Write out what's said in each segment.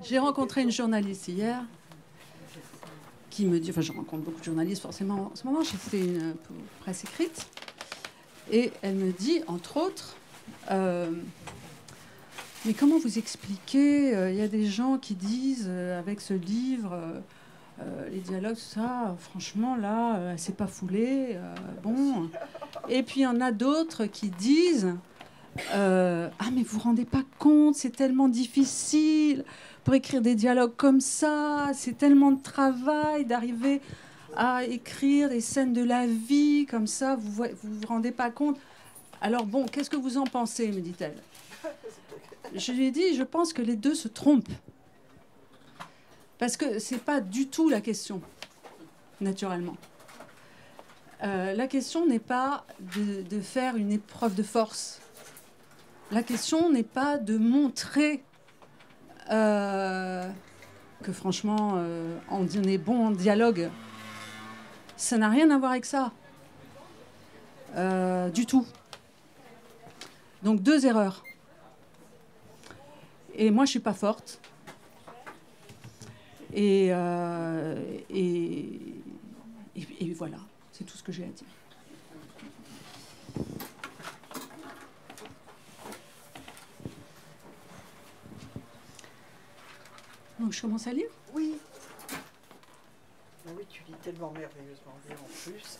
J'ai rencontré une journaliste hier qui me dit, enfin je rencontre beaucoup de journalistes forcément en ce moment, j'ai fait une presse écrite, et elle me dit, entre autres, mais comment vous expliquez, il y a des gens qui disent, avec ce livre, les dialogues, tout ça, franchement là, elle s'est pas foulée, bon. Et puis il y en a d'autres qui disent, ah mais vous vous rendez pas compte, c'est tellement difficile pour écrire des dialogues comme ça, c'est tellement de travail d'arriver à écrire des scènes de la vie comme ça, vous rendez pas compte. Alors bon, qu'est-ce que vous en pensez, me dit-elle. Je lui ai dit, je pense que les deux se trompent. Parce que c'est pas du tout la question, naturellement. La question n'est pas de faire une épreuve de force. La question n'est pas de montrer que franchement, on est bon en dialogue. Ça n'a rien à voir avec ça. Du tout. Donc 2 erreurs. Et moi, je suis pas forte. Et voilà, c'est tout ce que j'ai à dire. Donc je commence à lire ? Oui. Ah oui, tu lis tellement merveilleusement bien en plus.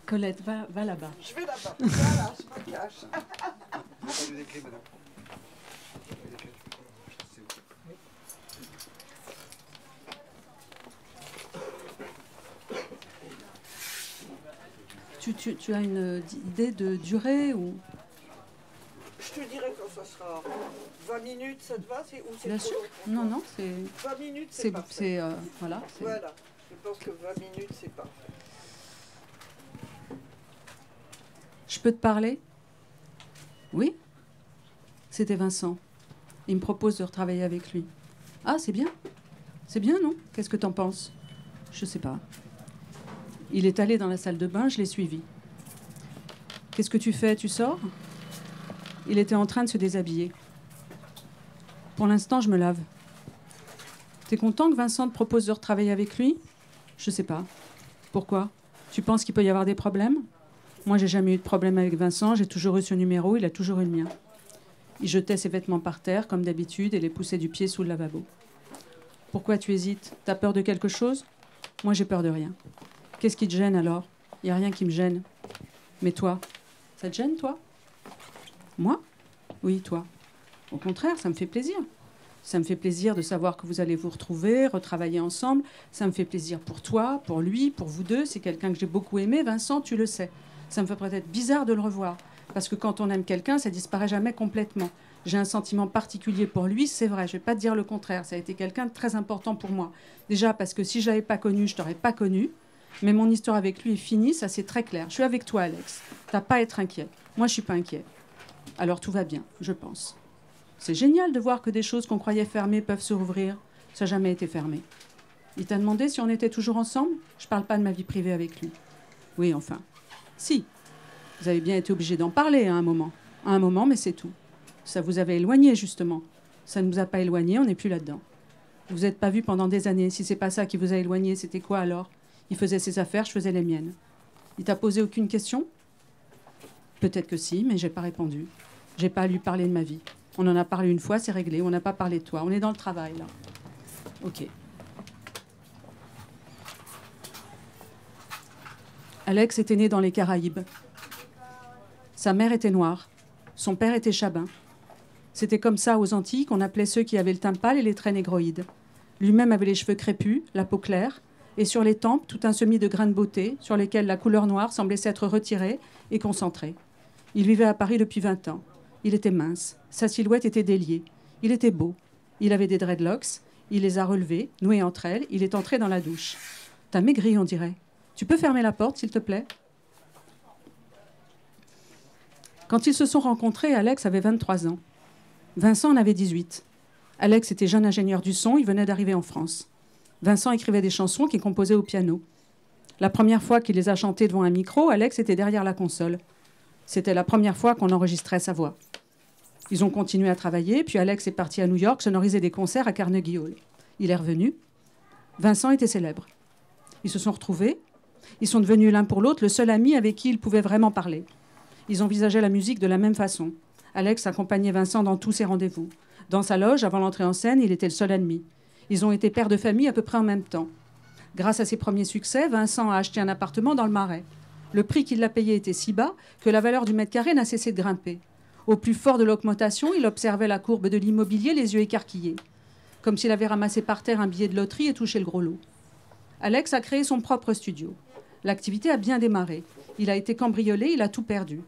Colette, va là-bas. Je vais là-bas. Voilà, je me cache. Les clés, madame. Tu as une idée de durée ou... Je te dirai quand ça sera 20 minutes, ça te va? Ou c'est Bien trop sûr. long? Non, c'est... 20 minutes, c'est parfait. Voilà. Voilà, je pense que 20 minutes, c'est parfait. Je peux te parler? Oui? C'était Vincent. Il me propose de retravailler avec lui. Ah, c'est bien. C'est bien, non? Qu'est-ce que t'en penses? Je sais pas. Il est allé dans la salle de bain, je l'ai suivi. Qu'est-ce que tu fais? Tu sors? Il était en train de se déshabiller. Pour l'instant, je me lave. T'es content que Vincent te propose de retravailler avec lui? Je sais pas. Pourquoi? Tu penses qu'il peut y avoir des problèmes? Moi, j'ai jamais eu de problème avec Vincent. J'ai toujours eu son numéro. Il a toujours eu le mien. Il jetait ses vêtements par terre, comme d'habitude, et les poussait du pied sous le lavabo. Pourquoi tu hésites? T'as peur de quelque chose? Moi, j'ai peur de rien. Qu'est-ce qui te gêne alors? Il n'y a rien qui me gêne. Mais toi, ça te gêne, toi? Moi? Oui, toi. Au contraire, ça me fait plaisir. Ça me fait plaisir de savoir que vous allez vous retrouver, retravailler ensemble. Ça me fait plaisir pour toi, pour lui, pour vous deux. C'est quelqu'un que j'ai beaucoup aimé. Vincent, tu le sais. Ça me fait peut-être bizarre de le revoir. Parce que quand on aime quelqu'un, ça disparaît jamais complètement. J'ai un sentiment particulier pour lui, c'est vrai. Je ne vais pas te dire le contraire. Ça a été quelqu'un de très important pour moi. Déjà parce que si je ne l'avais pas connu, je ne t'aurais pas connu. Mais mon histoire avec lui est finie, ça c'est très clair. Je suis avec toi, Alex. T'as pas à être inquiet. Moi, je suis pas inquiet. Alors tout va bien, je pense. C'est génial de voir que des choses qu'on croyait fermées peuvent se rouvrir. Ça n'a jamais été fermé. Il t'a demandé si on était toujours ensemble? Je parle pas de ma vie privée avec lui. Oui, enfin. Si. Vous avez bien été obligé d'en parler à un moment. À un moment, mais c'est tout. Ça vous avait éloigné, justement. Ça ne nous a pas éloignés, on n'est plus là-dedans. Vous n'êtes pas vus pendant des années. Si c'est pas ça qui vous a éloigné, c'était quoi alors? Il faisait ses affaires, je faisais les miennes. Il t'a posé aucune question? Peut-être que si, mais j'ai pas répondu. J'ai pas à lui parler de ma vie. On en a parlé une fois, c'est réglé. On n'a pas parlé de toi. On est dans le travail, là. Ok. Alex était né dans les Caraïbes. Sa mère était noire. Son père était chabin. C'était comme ça aux Antilles qu'on appelait ceux qui avaient le teint pâle et les traits négroïdes. Lui-même avait les cheveux crépus, la peau claire, et sur les tempes, tout un semis de grains de beauté, sur lesquels la couleur noire semblait s'être retirée et concentrée. Il vivait à Paris depuis 20 ans. Il était mince, sa silhouette était déliée. Il était beau. Il avait des dreadlocks, il les a relevés, noués entre elles, il est entré dans la douche. T'as maigri, on dirait. Tu peux fermer la porte, s'il te plaît? Quand ils se sont rencontrés, Alex avait 23 ans. Vincent en avait 18. Alex était jeune ingénieur du son, il venait d'arriver en France. Vincent écrivait des chansons qu'il composait au piano. La première fois qu'il les a chantées devant un micro, Alex était derrière la console. C'était la première fois qu'on enregistrait sa voix. Ils ont continué à travailler, puis Alex est parti à New York sonoriser des concerts à Carnegie Hall. Il est revenu. Vincent était célèbre. Ils se sont retrouvés. Ils sont devenus l'un pour l'autre le seul ami avec qui ils pouvaient vraiment parler. Ils envisageaient la musique de la même façon. Alex accompagnait Vincent dans tous ses rendez-vous. Dans sa loge, avant l'entrée en scène, il était le seul admis. Ils ont été pères de famille à peu près en même temps. Grâce à ses premiers succès, Vincent a acheté un appartement dans le Marais. Le prix qu'il l'a payé était si bas que la valeur du mètre carré n'a cessé de grimper. Au plus fort de l'augmentation, il observait la courbe de l'immobilier, les yeux écarquillés, comme s'il avait ramassé par terre un billet de loterie et touché le gros lot. Alex a créé son propre studio. L'activité a bien démarré. Il a été cambriolé, il a tout perdu.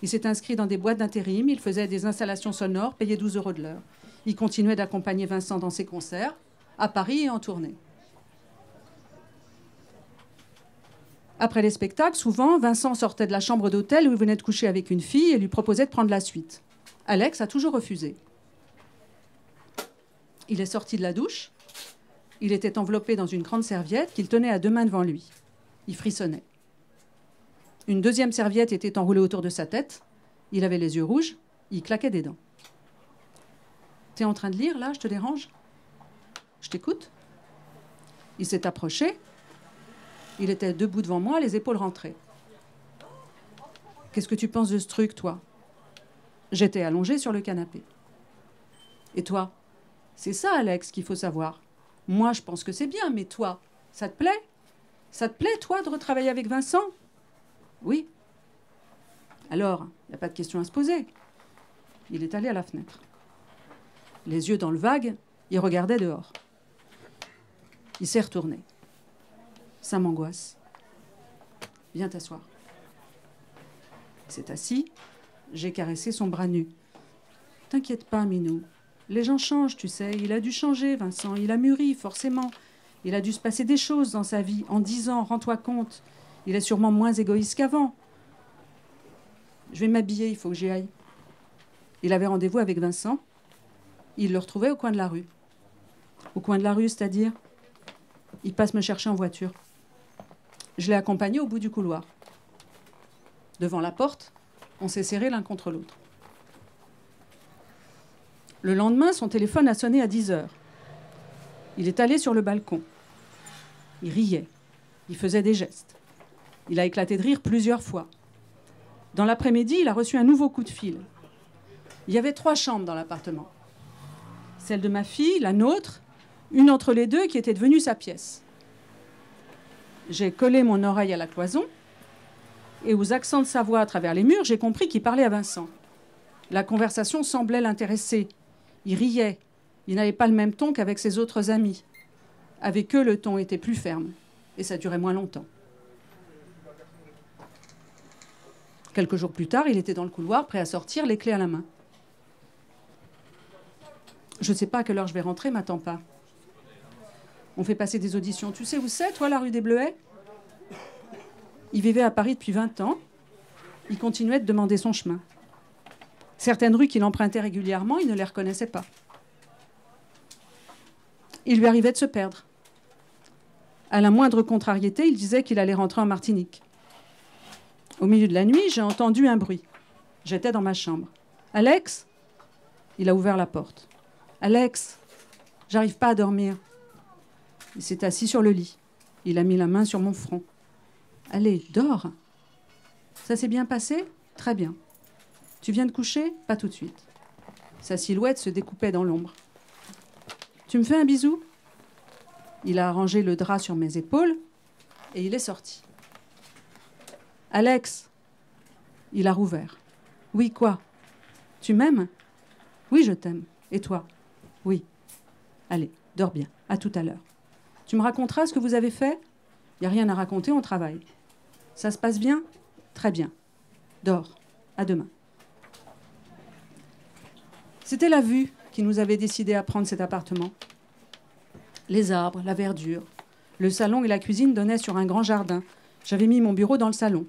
Il s'est inscrit dans des boîtes d'intérim, il faisait des installations sonores, payé 12 € de l'heure. Il continuait d'accompagner Vincent dans ses concerts, à Paris et en tournée. Après les spectacles, souvent, Vincent sortait de la chambre d'hôtel où il venait de coucher avec une fille et lui proposait de prendre la suite. Alex a toujours refusé. Il est sorti de la douche. Il était enveloppé dans une grande serviette qu'il tenait à deux mains devant lui. Il frissonnait. Une deuxième serviette était enroulée autour de sa tête. Il avait les yeux rouges. Il claquait des dents. « T'es en train de lire, là? Je te dérange? Je t'écoute ?» Il s'est approché. Il était debout devant moi, les épaules rentrées. « Qu'est-ce que tu penses de ce truc, toi ?» J'étais allongée sur le canapé. « Et toi? C'est ça, Alex, qu'il faut savoir. Moi, je pense que c'est bien, mais toi, ça te plaît? Ça te plaît, toi, de retravailler avec Vincent? » Oui. Alors, il n'y a pas de question à se poser. Il est allé à la fenêtre. Les yeux dans le vague, il regardait dehors. Il s'est retourné. Ça m'angoisse. Viens t'asseoir. Il s'est assis. J'ai caressé son bras nu. T'inquiète pas, Minou. Les gens changent, tu sais. Il a dû changer, Vincent. Il a mûri, forcément. Il a dû se passer des choses dans sa vie. En 10 ans, rends-toi compte. Il est sûrement moins égoïste qu'avant. Je vais m'habiller, il faut que j'y aille. Il avait rendez-vous avec Vincent. Il le retrouvait au coin de la rue. Au coin de la rue, c'est-à-dire? Il passe me chercher en voiture. Je l'ai accompagné au bout du couloir. Devant la porte, on s'est serrés l'un contre l'autre. Le lendemain, son téléphone a sonné à 10 h. Il est allé sur le balcon. Il riait. Il faisait des gestes. Il a éclaté de rire plusieurs fois. Dans l'après-midi, il a reçu un nouveau coup de fil. Il y avait 3 chambres dans l'appartement. Celle de ma fille, la nôtre, une entre les deux qui était devenue sa pièce. J'ai collé mon oreille à la cloison et aux accents de sa voix à travers les murs, j'ai compris qu'il parlait à Vincent. La conversation semblait l'intéresser. Il riait. Il n'avait pas le même ton qu'avec ses autres amis. Avec eux, le ton était plus ferme et ça durait moins longtemps. Quelques jours plus tard, il était dans le couloir, prêt à sortir, les clés à la main. Je ne sais pas à quelle heure je vais rentrer, m'attends pas. On fait passer des auditions. Tu sais où c'est, toi, la rue des Bleuets? Il vivait à Paris depuis 20 ans. Il continuait de demander son chemin. Certaines rues qu'il empruntait régulièrement, il ne les reconnaissait pas. Il lui arrivait de se perdre. À la moindre contrariété, il disait qu'il allait rentrer en Martinique. Au milieu de la nuit, j'ai entendu un bruit. J'étais dans ma chambre. « Alex ?» Il a ouvert la porte. « Alex, j'arrive pas à dormir. » Il s'est assis sur le lit. Il a mis la main sur mon front. « Allez, dors. Ça s'est bien passé? Très bien. Tu viens de coucher? Pas tout de suite. » Sa silhouette se découpait dans l'ombre. « Tu me fais un bisou ?» Il a arrangé le drap sur mes épaules et il est sorti. « Alex !» Il a rouvert. « Oui, quoi? Tu m'aimes? » « Oui, je t'aime. Et toi? » « Oui. Allez, dors bien. À tout à l'heure. Tu me raconteras ce que vous avez fait? Il n'y a rien à raconter, on travaille. Ça se passe bien? Très bien. Dors. À demain. » C'était la vue qui nous avait décidé à prendre cet appartement. Les arbres, la verdure. Le salon et la cuisine donnaient sur un grand jardin. J'avais mis mon bureau dans le salon.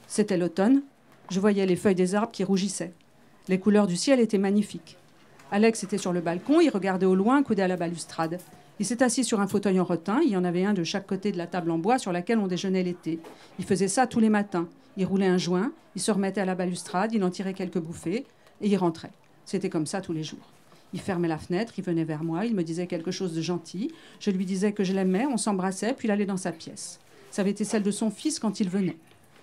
C'était l'automne. Je voyais les feuilles des arbres qui rougissaient. Les couleurs du ciel étaient magnifiques. Alex était sur le balcon, il regardait au loin, coudé à la balustrade. Il s'est assis sur un fauteuil en rotin, il y en avait un de chaque côté de la table en bois sur laquelle on déjeunait l'été. Il faisait ça tous les matins. Il roulait un joint, il se remettait à la balustrade, il en tirait quelques bouffées et il rentrait. C'était comme ça tous les jours. Il fermait la fenêtre, il venait vers moi, il me disait quelque chose de gentil. Je lui disais que je l'aimais, on s'embrassait, puis il allait dans sa pièce. Ça avait été celle de son fils quand il venait.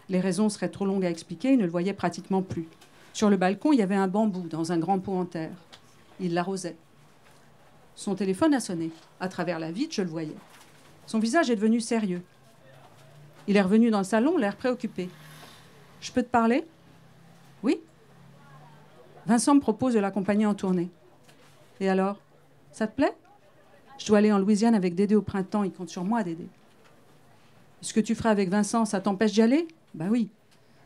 Les raisons seraient trop longues à expliquer, il ne le voyait pratiquement plus. Sur le balcon, il y avait un bambou dans un grand pot en terre. Il l'arrosait. Son téléphone a sonné. À travers la vitre, je le voyais. Son visage est devenu sérieux. Il est revenu dans le salon, l'air préoccupé. « Je peux te parler ?»« Oui ?» Vincent me propose de l'accompagner en tournée. « Et alors, ça te plaît ? Je dois aller en Louisiane avec Dédé au printemps. Il compte sur moi, Dédé. »« Ce que tu ferais avec Vincent, ça t'empêche d'y aller ? » ?»« Ben oui.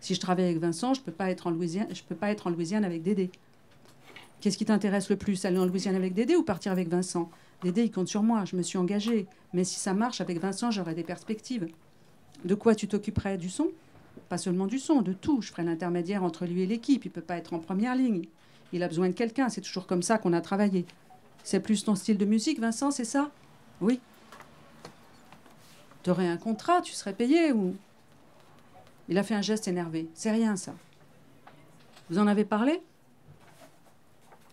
Si je travaille avec Vincent, je peux pas être en Louisiane avec Dédé. » « Qu'est-ce qui t'intéresse le plus, aller en Louisiane avec Dédé ou partir avec Vincent ? Dédé, il compte sur moi, je me suis engagée. Mais si ça marche, avec Vincent, j'aurai des perspectives. De quoi tu t'occuperais ? Du son ? Pas seulement du son, de tout. Je ferai l'intermédiaire entre lui et l'équipe. Il peut pas être en première ligne. Il a besoin de quelqu'un, c'est toujours comme ça qu'on a travaillé. C'est plus ton style de musique, Vincent, c'est ça ? Oui. T'aurais un contrat, tu serais payé ou... Il a fait un geste énervé. C'est rien, ça. Vous en avez parlé ?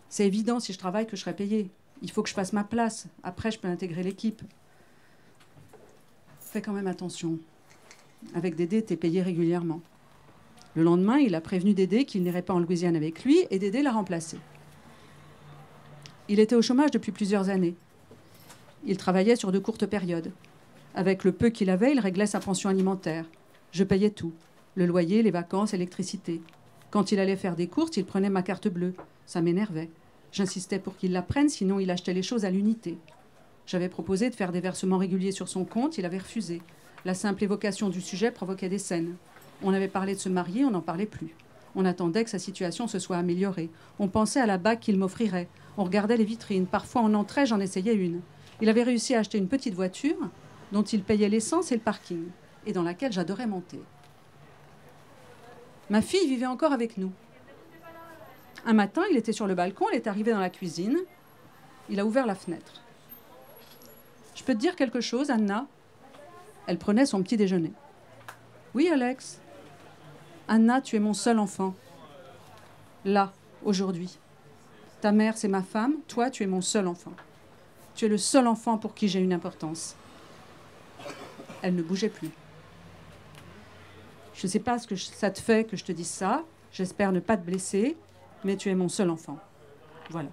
C'est évident, si je travaille, que je serai payé. Il faut que je fasse ma place. Après, je peux intégrer l'équipe. Fais quand même attention. Avec Dédé, t'es payé régulièrement. Le lendemain, il a prévenu Dédé qu'il n'irait pas en Louisiane avec lui et Dédé l'a remplacé. Il était au chômage depuis plusieurs années. Il travaillait sur de courtes périodes. Avec le peu qu'il avait, il réglait sa pension alimentaire. Je payais tout. Le loyer, les vacances, l'électricité. Quand il allait faire des courses, il prenait ma carte bleue. Ça m'énervait. J'insistais pour qu'il la prenne, sinon il achetait les choses à l'unité. J'avais proposé de faire des versements réguliers sur son compte, il avait refusé. La simple évocation du sujet provoquait des scènes. On avait parlé de se marier, on n'en parlait plus. On attendait que sa situation se soit améliorée. On pensait à la bague qu'il m'offrirait. On regardait les vitrines. Parfois, on entrait, j'en essayais une. Il avait réussi à acheter une petite voiture dont il payait l'essence et le parking, et dans laquelle j'adorais monter. Ma fille vivait encore avec nous. Un matin, il était sur le balcon, elle est arrivée dans la cuisine. Il a ouvert la fenêtre. « Je peux te dire quelque chose, Anna ?» Elle prenait son petit déjeuner. « Oui, Alex. Anna, tu es mon seul enfant. Là, aujourd'hui. Ta mère, c'est ma femme. Toi, tu es mon seul enfant. Tu es le seul enfant pour qui j'ai une importance. » Elle ne bougeait plus. « Je ne sais pas ce que ça te fait que je te dise ça. J'espère ne pas te blesser. Mais tu es mon seul enfant. » Voilà.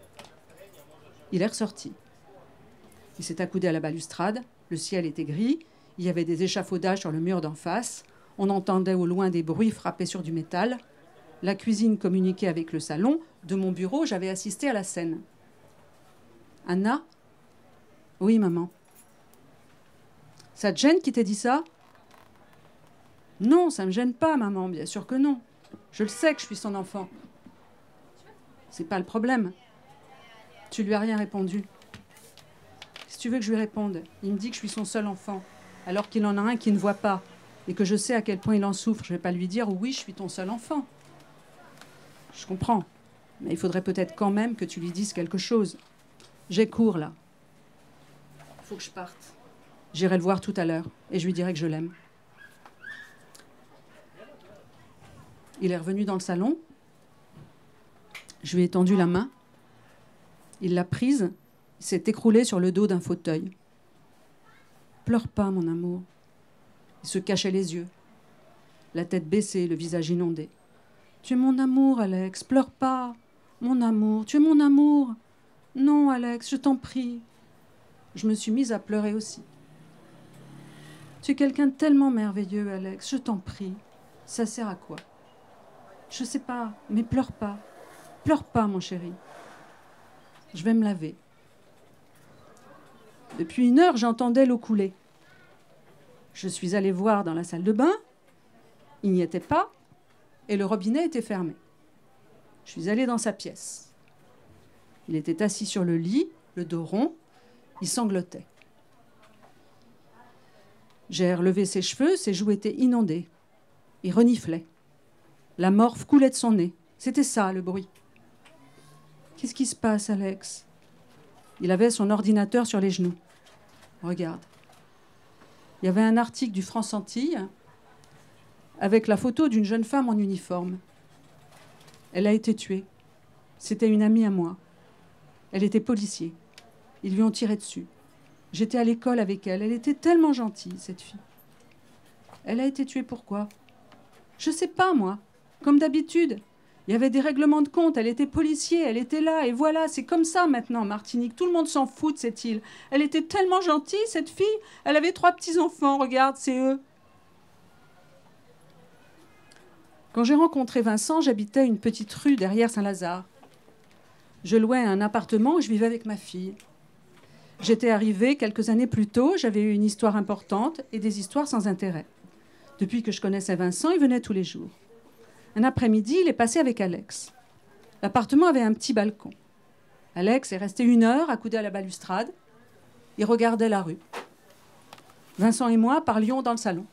Il est ressorti. Il s'est accoudé à la balustrade. Le ciel était gris. Il y avait des échafaudages sur le mur d'en face. On entendait au loin des bruits frapper sur du métal. La cuisine communiquait avec le salon. De mon bureau, j'avais assisté à la scène. « Anna ? » ?»« Oui, maman. »« Ça te gêne qui t'ait dit ça ? » ?»« Non, ça ne me gêne pas, maman. Bien sûr que non. Je le sais que je suis son enfant. » C'est pas le problème. Tu lui as rien répondu. Si tu veux que je lui réponde, il me dit que je suis son seul enfant, alors qu'il en a un qui ne voit pas, et que je sais à quel point il en souffre. Je vais pas lui dire « Oui, je suis ton seul enfant. » Je comprends, mais il faudrait peut-être quand même que tu lui dises quelque chose. J'ai cours, là. Il faut que je parte. J'irai le voir tout à l'heure, et je lui dirai que je l'aime. Il est revenu dans le salon. Je lui ai tendu la main. Il l'a prise. Il s'est écroulé sur le dos d'un fauteuil. « Pleure pas, mon amour. » Il se cachait les yeux. La tête baissée, le visage inondé. « Tu es mon amour, Alex. Pleure pas. Mon amour. Tu es mon amour. Non, Alex, je t'en prie. » Je me suis mise à pleurer aussi. « Tu es quelqu'un de tellement merveilleux, Alex. Je t'en prie. Ça sert à quoi ? Je sais pas, mais pleure pas. Pleure pas, mon chéri. Je vais me laver. » Depuis 1 heure, j'entendais l'eau couler. Je suis allée voir dans la salle de bain. Il n'y était pas et le robinet était fermé. Je suis allée dans sa pièce. Il était assis sur le lit, le dos rond. Il sanglotait. J'ai relevé ses cheveux, ses joues étaient inondées. Il reniflait. La morphe coulait de son nez. C'était ça, le bruit. « Qu'est-ce qui se passe, Alex ?» Il avait son ordinateur sur les genoux. « Regarde. » Il y avait un article du France-Antilles avec la photo d'une jeune femme en uniforme. Elle a été tuée. C'était une amie à moi. Elle était policier. Ils lui ont tiré dessus. J'étais à l'école avec elle. Elle était tellement gentille, cette fille. Elle a été tuée pourquoi? Je sais pas, moi. Comme d'habitude. Il y avait des règlements de compte. Elle était policier. Elle était là. Et voilà, c'est comme ça maintenant, Martinique. Tout le monde s'en fout de cette île. Elle était tellement gentille, cette fille. Elle avait 3 petits-enfants. Regarde, c'est eux. Quand j'ai rencontré Vincent, j'habitais une petite rue derrière Saint-Lazare. Je louais un appartement où je vivais avec ma fille. J'étais arrivée quelques années plus tôt, j'avais eu une histoire importante et des histoires sans intérêt. Depuis que je connaissais Vincent, il venait tous les jours. Un après-midi, il est passé avec Alex. L'appartement avait un petit balcon. Alex est resté 1 heure accoudé à la balustrade. Il regardait la rue. Vincent et moi parlions dans le salon.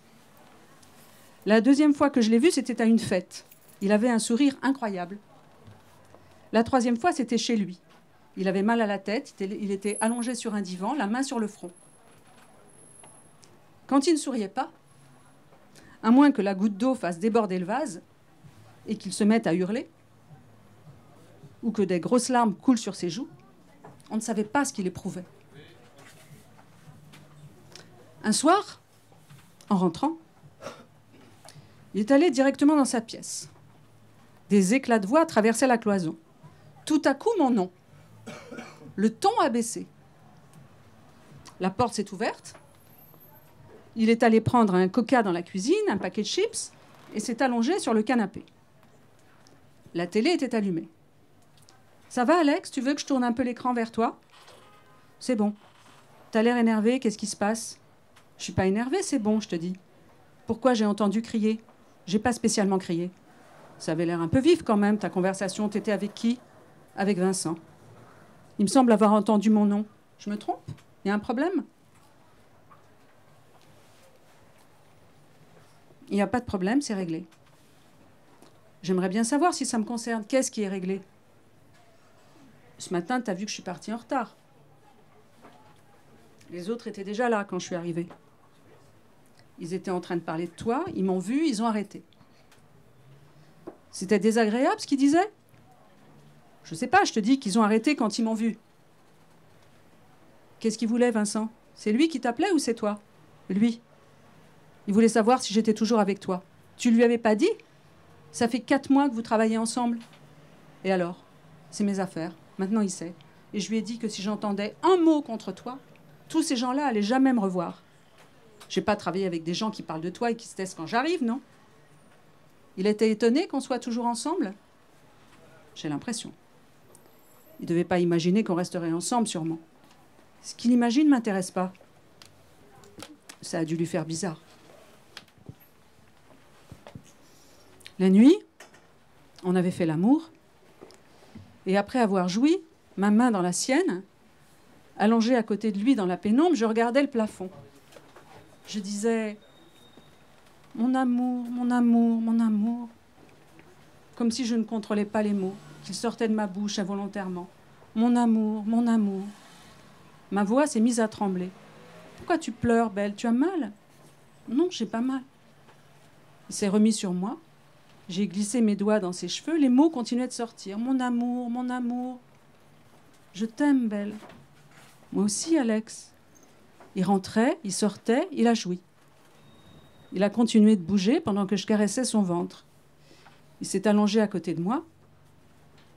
La 2e fois que je l'ai vu, c'était à une fête. Il avait un sourire incroyable. La 3e fois, c'était chez lui. Il avait mal à la tête, il était allongé sur un divan, la main sur le front. Quand il ne souriait pas, à moins que la goutte d'eau fasse déborder le vase et qu'il se mette à hurler, ou que des grosses larmes coulent sur ses joues, on ne savait pas ce qu'il éprouvait. Un soir, en rentrant, il est allé directement dans sa pièce. Des éclats de voix traversaient la cloison. Tout à coup, mon nom. Le ton a baissé. La porte s'est ouverte. Il est allé prendre un coca dans la cuisine, un paquet de chips, et s'est allongé sur le canapé. La télé était allumée. « Ça va, Alex? Tu veux que je tourne un peu l'écran vers toi ?»« C'est bon. T'as l'air énervé, qu'est-ce qui se passe ?»« Je suis pas énervé, c'est bon, je te dis. »« Pourquoi j'ai entendu crier ?»« J'ai pas spécialement crié. »« Ça avait l'air un peu vif quand même, ta conversation. T'étais avec qui ?»« Avec Vincent. » Il me semble avoir entendu mon nom. Je me trompe? Il y a un problème? Il n'y a pas de problème, c'est réglé. J'aimerais bien savoir si ça me concerne. Qu'est-ce qui est réglé? Ce matin, tu as vu que je suis partie en retard. Les autres étaient déjà là quand je suis arrivée. Ils étaient en train de parler de toi, ils m'ont vu, ils ont arrêté. C'était désagréable ce qu'ils disaient? Je sais pas, je te dis qu'ils ont arrêté quand ils m'ont vu. Qu'est-ce qu'il voulait, Vincent? C'est lui qui t'appelait ou c'est toi? Lui. Il voulait savoir si j'étais toujours avec toi. Tu lui avais pas dit? Ça fait 4 mois que vous travaillez ensemble. Et alors? C'est mes affaires. Maintenant, il sait. Et je lui ai dit que si j'entendais un mot contre toi, tous ces gens-là allaient jamais me revoir. J'ai pas travaillé avec des gens qui parlent de toi et qui se taisent quand j'arrive, non? Il était étonné qu'on soit toujours ensemble? J'ai l'impression. Il devait pas imaginer qu'on resterait ensemble, sûrement. Ce qu'il imagine ne m'intéresse pas. Ça a dû lui faire bizarre. La nuit, on avait fait l'amour. Et après avoir joui, ma main dans la sienne, allongée à côté de lui dans la pénombre, je regardais le plafond. Je disais « Mon amour, mon amour, mon amour », comme si je ne contrôlais pas les mots, qu'ils sortaient de ma bouche involontairement. « Mon amour, mon amour ». Ma voix s'est mise à trembler. « Pourquoi tu pleures, Belle? Tu as mal ?»« Non, j'ai pas mal. » Il s'est remis sur moi. J'ai glissé mes doigts dans ses cheveux. Les mots continuaient de sortir. « Mon amour, mon amour. »« Je t'aime, Belle. »« Moi aussi, Alex. » Il rentrait, il sortait, il a joui. Il a continué de bouger pendant que je caressais son ventre. Il s'est allongé à côté de moi.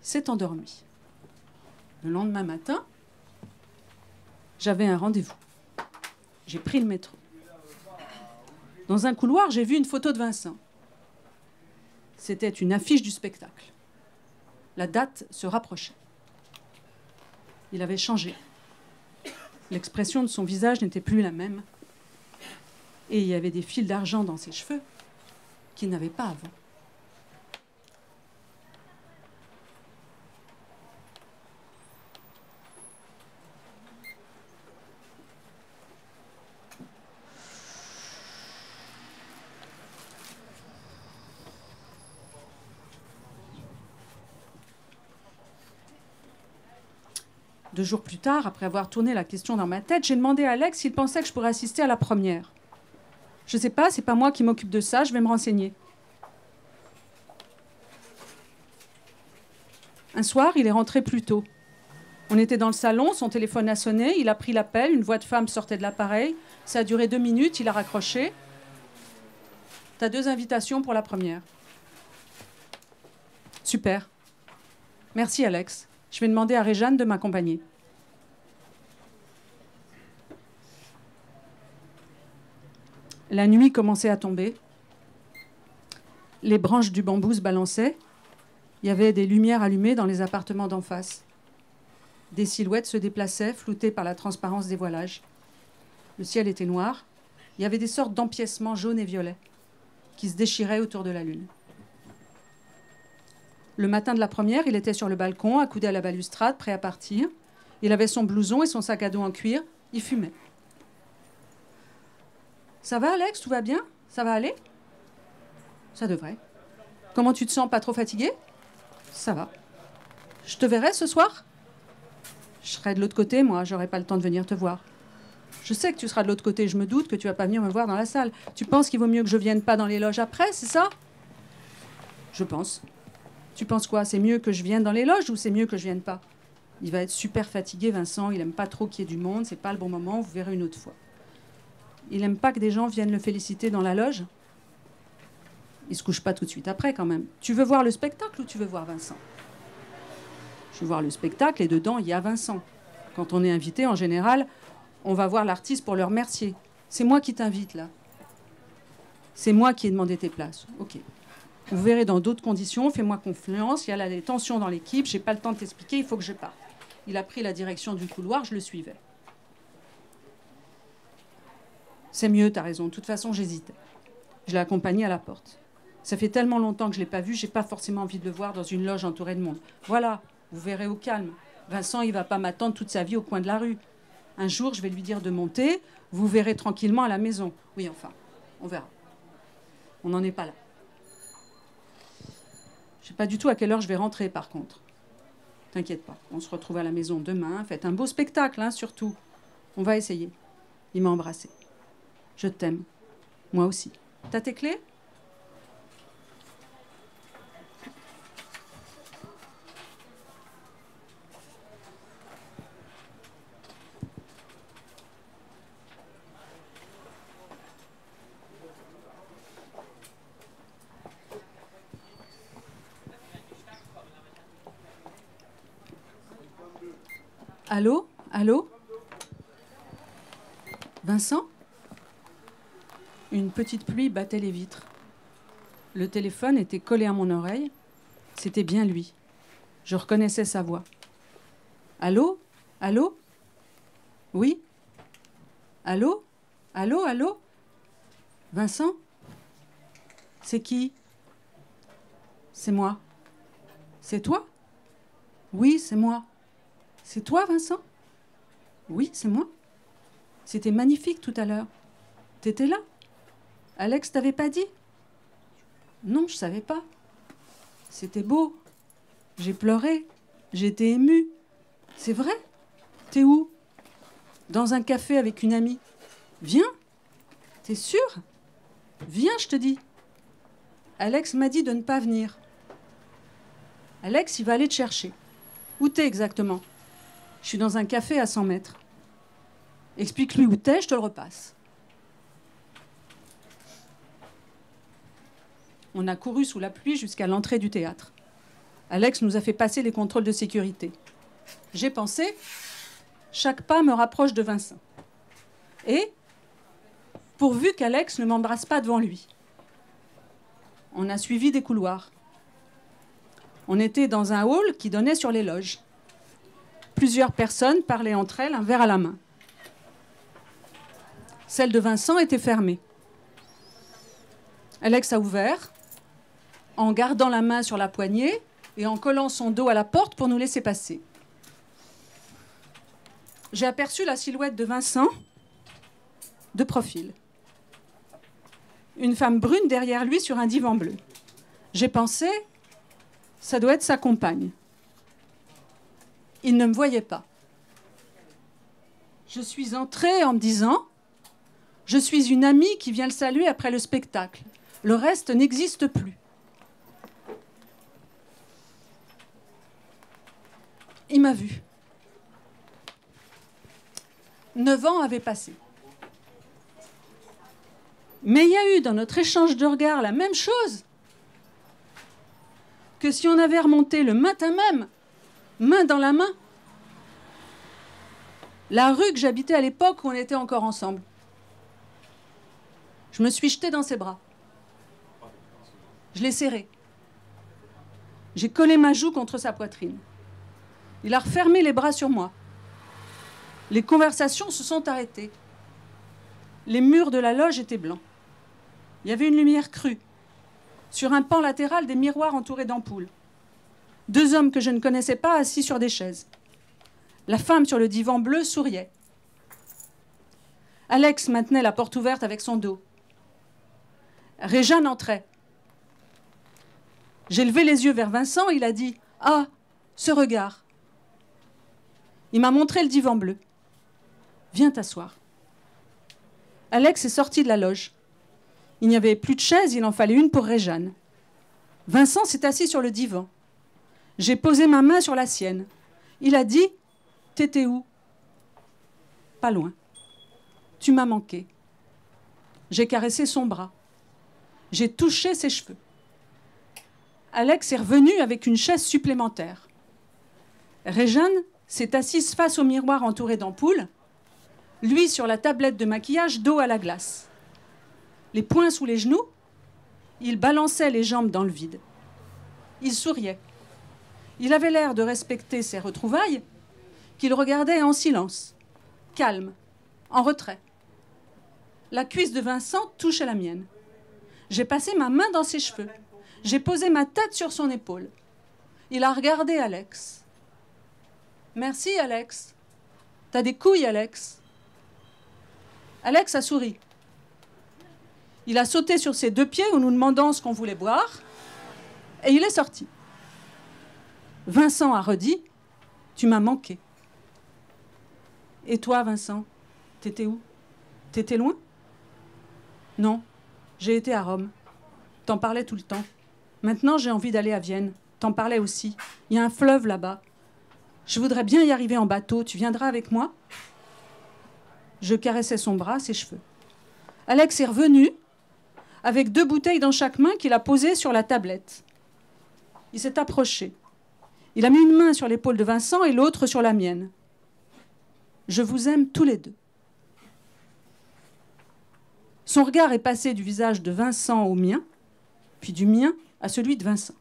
Il s'est endormi. Le lendemain matin, j'avais un rendez-vous. J'ai pris le métro. Dans un couloir, j'ai vu une photo de Vincent. C'était une affiche du spectacle. La date se rapprochait. Il avait changé. L'expression de son visage n'était plus la même. Et il y avait des fils d'argent dans ses cheveux qu'il n'avait pas avant. Deux jours plus tard, après avoir tourné la question dans ma tête, j'ai demandé à Alex s'il pensait que je pourrais assister à la première. Je ne sais pas, c'est pas moi qui m'occupe de ça, je vais me renseigner. Un soir, il est rentré plus tôt. On était dans le salon, son téléphone a sonné, il a pris l'appel, une voix de femme sortait de l'appareil. Ça a duré 2 minutes, il a raccroché. T'as 2 invitations pour la première. Super. Merci Alex. Je vais demander à Réjeanne de m'accompagner. La nuit commençait à tomber. Les branches du bambou se balançaient. Il y avait des lumières allumées dans les appartements d'en face. Des silhouettes se déplaçaient, floutées par la transparence des voilages. Le ciel était noir. Il y avait des sortes d'empiècements jaunes et violets qui se déchiraient autour de la lune. Le matin de la première, il était sur le balcon, accoudé à la balustrade, prêt à partir. Il avait son blouson et son sac à dos en cuir. Il fumait. « Ça va, Alex? Tout va bien? Ça va aller ?»« Ça devrait. »« Comment tu te sens? Pas trop fatigué ?»« Ça va. »« Je te verrai ce soir ?»« Je serai de l'autre côté, moi. J'aurai pas le temps de venir te voir. »« Je sais que tu seras de l'autre côté. Je me doute que tu vas pas venir me voir dans la salle. Tu penses qu'il vaut mieux que je vienne pas dans les loges après, c'est ça ?»« Je pense. » Tu penses quoi? C'est mieux que je vienne dans les loges ou c'est mieux que je vienne pas? Il va être super fatigué, Vincent. Il aime pas trop qu'il y ait du monde. C'est pas le bon moment. Vous verrez une autre fois. Il aime pas que des gens viennent le féliciter dans la loge. Il se couche pas tout de suite après, quand même. Tu veux voir le spectacle ou tu veux voir Vincent? Je veux voir le spectacle et dedans, il y a Vincent. Quand on est invité, en général, on va voir l'artiste pour le remercier. C'est moi qui t'invite, là. C'est moi qui ai demandé tes places. OK. Vous verrez dans d'autres conditions, fais-moi confiance, il y a là des tensions dans l'équipe, j'ai pas le temps de t'expliquer, il faut que je parte. Il a pris la direction du couloir, je le suivais. C'est mieux, t'as raison, de toute façon j'hésitais. Je l'ai accompagné à la porte. Ça fait tellement longtemps que je l'ai pas vu, j'ai pas forcément envie de le voir dans une loge entourée de monde. Voilà, vous verrez au calme. Vincent, il va pas m'attendre toute sa vie au coin de la rue. Un jour, je vais lui dire de monter, vous verrez tranquillement à la maison. Oui, enfin, on verra. On n'en est pas là. Je sais pas du tout à quelle heure je vais rentrer, par contre. T'inquiète pas, on se retrouve à la maison demain. Faites un beau spectacle, hein, surtout. On va essayer. Il m'a embrassée. Je t'aime. Moi aussi. T'as tes clés? Allô? Allô? Vincent? Une petite pluie battait les vitres. Le téléphone était collé à mon oreille. C'était bien lui. Je reconnaissais sa voix. Allô? Allô? Oui? Allô? Allô? Allô? Vincent? C'est qui? C'est moi. C'est toi? Oui, c'est moi. C'est toi, Vincent? Oui, c'est moi. C'était magnifique tout à l'heure. T'étais là? Alex t'avait pas dit? Non, je savais pas. C'était beau. J'ai pleuré. J'étais émue. C'est vrai? T'es où? Dans un café avec une amie. Viens. T'es sûre? Viens, je te dis. Alex m'a dit de ne pas venir. Alex, il va aller te chercher. Où t'es exactement? Je suis dans un café à 100 mètres. Explique-lui où t'es, je te le repasse. On a couru sous la pluie jusqu'à l'entrée du théâtre. Alex nous a fait passer les contrôles de sécurité. J'ai pensé, chaque pas me rapproche de Vincent. Et, pourvu qu'Alex ne m'embrasse pas devant lui. On a suivi des couloirs. On était dans un hall qui donnait sur les loges. Plusieurs personnes parlaient entre elles, un verre à la main. Celle de Vincent était fermée. Alex a ouvert, en gardant la main sur la poignée et en collant son dos à la porte pour nous laisser passer. J'ai aperçu la silhouette de Vincent, de profil. Une femme brune derrière lui sur un divan bleu. J'ai pensé, ça doit être sa compagne. Il ne me voyait pas. Je suis entrée en me disant, je suis une amie qui vient le saluer après le spectacle. Le reste n'existe plus. il m'a vu. 9 ans avaient passé. Mais il y a eu dans notre échange de regards la même chose que si on avait remonté le matin même, main dans la main, la rue que j'habitais à l'époque où on était encore ensemble. Je me suis jetée dans ses bras. Je l'ai serré. J'ai collé ma joue contre sa poitrine. Il a refermé les bras sur moi. Les conversations se sont arrêtées. Les murs de la loge étaient blancs. Il y avait une lumière crue. Sur un pan latéral, des miroirs entourés d'ampoules. 2 hommes que je ne connaissais pas assis sur des chaises. La femme sur le divan bleu souriait. Alex maintenait la porte ouverte avec son dos. Réjeanne entrait. J'ai levé les yeux vers Vincent, il a dit « Ah, ce regard !» Il m'a montré le divan bleu. « Viens t'asseoir. » Alex est sorti de la loge. Il n'y avait plus de chaise, il en fallait une pour Réjeanne. Vincent s'est assis sur le divan. J'ai posé ma main sur la sienne. Il a dit « T'étais où ?»« Pas loin. Tu m'as manqué. » J'ai caressé son bras. J'ai touché ses cheveux. Alex est revenu avec une chaise supplémentaire. Réjeanne s'est assise face au miroir entouré d'ampoules, lui sur la tablette de maquillage d'eau à la glace. Les poings sous les genoux, il balançait les jambes dans le vide. Il souriait. Il avait l'air de respecter ses retrouvailles, qu'il regardait en silence, calme, en retrait. La cuisse de Vincent touchait la mienne. J'ai passé ma main dans ses cheveux. J'ai posé ma tête sur son épaule. Il a regardé Alex. « Merci, Alex. T'as des couilles, Alex. » Alex a souri. Il a sauté sur ses 2 pieds en nous demandant ce qu'on voulait boire. Et il est sorti. Vincent a redit « Tu m'as manqué. » Et toi, Vincent, t'étais où? T'étais loin? Non, j'ai été à Rome. T'en parlais tout le temps. Maintenant, j'ai envie d'aller à Vienne. T'en parlais aussi. Il y a un fleuve là-bas. Je voudrais bien y arriver en bateau. Tu viendras avec moi? Je caressais son bras, ses cheveux. Alex est revenu avec 2 bouteilles dans chaque main qu'il a posées sur la tablette. Il s'est approché. Il a mis une main sur l'épaule de Vincent et l'autre sur la mienne. Je vous aime tous les deux. Son regard est passé du visage de Vincent au mien, puis du mien à celui de Vincent.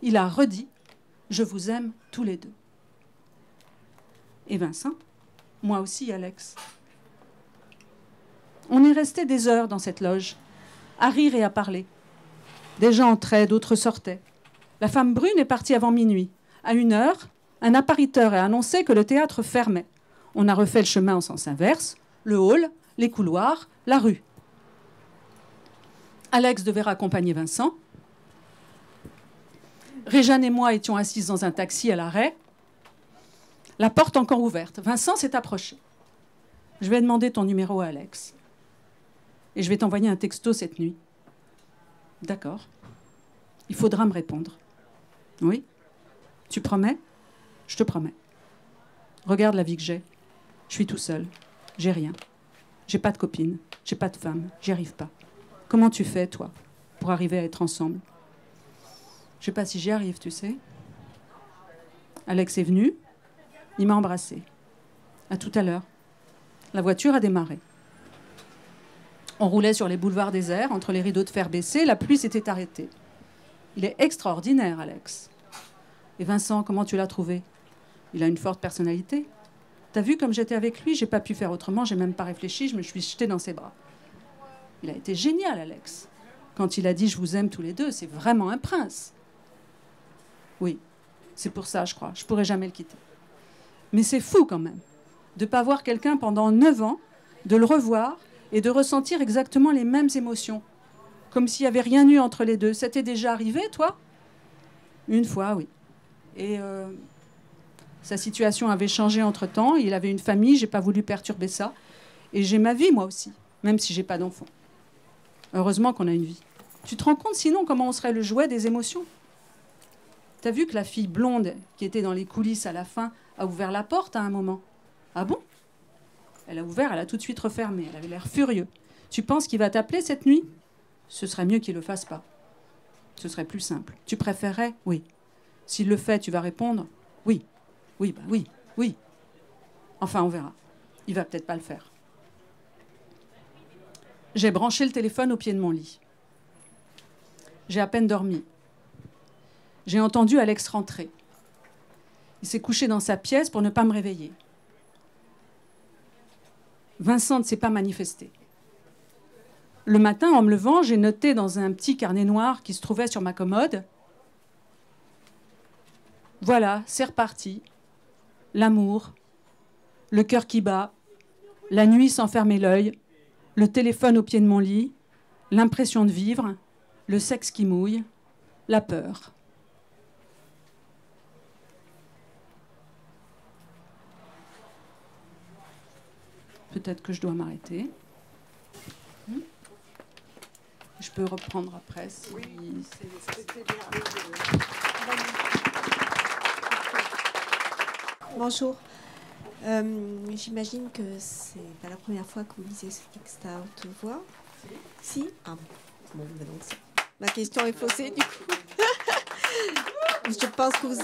Il a redit « Je vous aime tous les deux ». Et Vincent, moi aussi, Alex. On est resté des heures dans cette loge, à rire et à parler. Des gens entraient, d'autres sortaient. La femme brune est partie avant minuit. À 1h, un appariteur a annoncé que le théâtre fermait. On a refait le chemin en sens inverse, le hall, les couloirs, la rue. Alex devait raccompagner Vincent. Réjeanne et moi étions assises dans un taxi à l'arrêt. La porte encore ouverte. Vincent s'est approché. Je vais demander ton numéro à Alex. Et je vais t'envoyer un texto cette nuit. D'accord. Il faudra me répondre. Oui. Tu promets? Je te promets. Regarde la vie que j'ai. Je suis tout seul. J'ai rien. J'ai pas de copine. J'ai pas de femme. J'y arrive pas. Comment tu fais, toi, pour arriver à être ensemble? Je sais pas si j'y arrive, tu sais. Alex est venu. Il m'a embrassée. À tout à l'heure. La voiture a démarré. On roulait sur les boulevards déserts, entre les rideaux de fer baissés. La pluie s'était arrêtée. Il est extraordinaire, Alex. Et Vincent, comment tu l'as trouvé? Il a une forte personnalité. T'as vu comme j'étais avec lui? J'ai pas pu faire autrement, j'ai même pas réfléchi, je me suis jetée dans ses bras. Il a été génial, Alex. Quand il a dit « je vous aime tous les deux », c'est vraiment un prince. Oui, c'est pour ça, je crois. Je pourrais jamais le quitter. Mais c'est fou quand même de ne pas voir quelqu'un pendant 9 ans, de le revoir et de ressentir exactement les mêmes émotions. Comme s'il n'y avait rien eu entre les deux. Ça t'est déjà arrivé, toi? Une fois, oui. Et sa situation avait changé entre-temps. Il avait une famille, j'ai pas voulu perturber ça. Et j'ai ma vie, moi aussi, même si j'ai pas d'enfant. Heureusement qu'on a une vie. Tu te rends compte, sinon, comment on serait le jouet des émotions? T'as vu que la fille blonde qui était dans les coulisses à la fin a ouvert la porte à un moment? Ah bon? Elle a ouvert, elle a tout de suite refermé. Elle avait l'air furieux. Tu penses qu'il va t'appeler cette nuit? Ce serait mieux qu'il ne le fasse pas. Ce serait plus simple. Tu préférerais? Oui. S'il le fait, tu vas répondre? Oui. Oui, bah oui, oui. Enfin, on verra. Il va peut-être pas le faire. J'ai branché le téléphone au pied de mon lit. J'ai à peine dormi. J'ai entendu Alex rentrer. Il s'est couché dans sa pièce pour ne pas me réveiller. Vincent ne s'est pas manifesté. Le matin, en me levant, j'ai noté dans un petit carnet noir qui se trouvait sur ma commode. Voilà, c'est reparti. L'amour, le cœur qui bat, la nuit sans fermer l'œil, le téléphone au pied de mon lit, l'impression de vivre, le sexe qui mouille, la peur. Peut-être que je dois m'arrêter. Je peux reprendre après si c'est... Bonjour. J'imagine que c'est pas la première fois que vous lisez ce texte à haute voix. Si. Ah bon, donc ma question est faussée du coup. Je pense que vous...